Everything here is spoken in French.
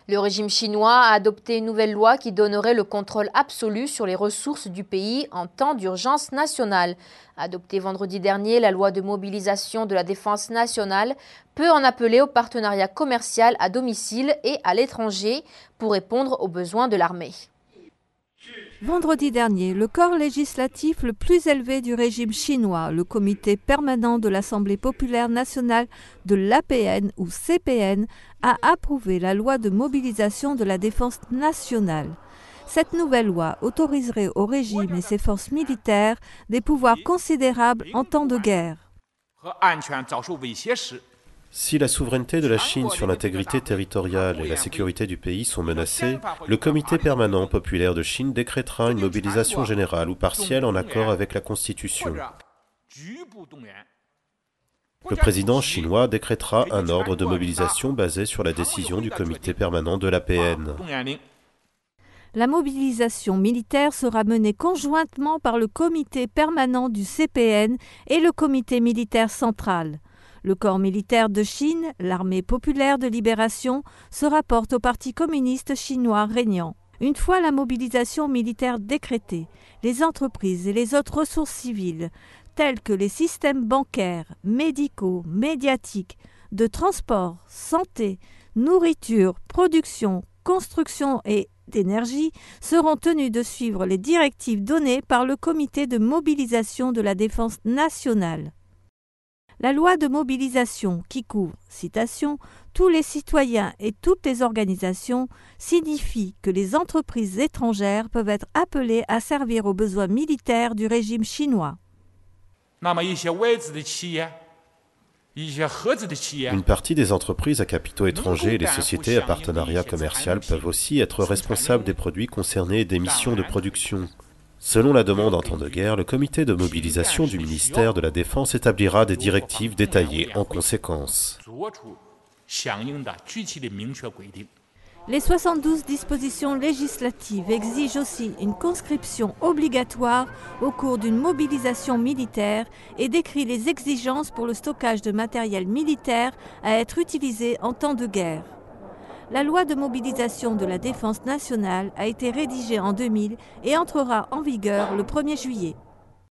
Le régime chinois a adopté une nouvelle loi qui donnerait le contrôle absolu sur les ressources du pays en temps d'urgence nationale. Adoptée vendredi dernier, la loi de mobilisation de la défense nationale peut en appeler au partenariat commercial à domicile et à l'étranger pour répondre aux besoins de l'armée. Vendredi dernier, le corps législatif le plus élevé du régime chinois, le Comité permanent de l'Assemblée populaire nationale de l'APN ou CPN, a approuvé la loi de mobilisation de la défense nationale. Cette nouvelle loi autoriserait au régime et ses forces militaires des pouvoirs considérables en temps de guerre. Si la souveraineté de la Chine sur l'intégrité territoriale et la sécurité du pays sont menacées, le Comité permanent populaire de Chine décrétera une mobilisation générale ou partielle en accord avec la Constitution. Le président chinois décrétera un ordre de mobilisation basé sur la décision du Comité permanent de l'APN. La mobilisation militaire sera menée conjointement par le Comité permanent du CPN et le Comité militaire central. Le corps militaire de Chine, l'armée populaire de libération, se rapporte au Parti communiste chinois régnant. Une fois la mobilisation militaire décrétée, les entreprises et les autres ressources civiles, telles que les systèmes bancaires, médicaux, médiatiques, de transport, santé, nourriture, production, construction et d'énergie, seront tenues de suivre les directives données par le Comité de mobilisation de la défense nationale. La loi de mobilisation qui couvre, citation, tous les citoyens et toutes les organisations signifie que les entreprises étrangères peuvent être appelées à servir aux besoins militaires du régime chinois. Une partie des entreprises à capitaux étrangers et les sociétés à partenariat commercial peuvent aussi être responsables des produits concernés et des missions de production. Selon la demande en temps de guerre, le comité de mobilisation du ministère de la Défense établira des directives détaillées en conséquence. Les 72 dispositions législatives exigent aussi une conscription obligatoire au cours d'une mobilisation militaire et décrit les exigences pour le stockage de matériel militaire à être utilisé en temps de guerre. La loi de mobilisation de la défense nationale a été rédigée en 2000 et entrera en vigueur le 1er juillet.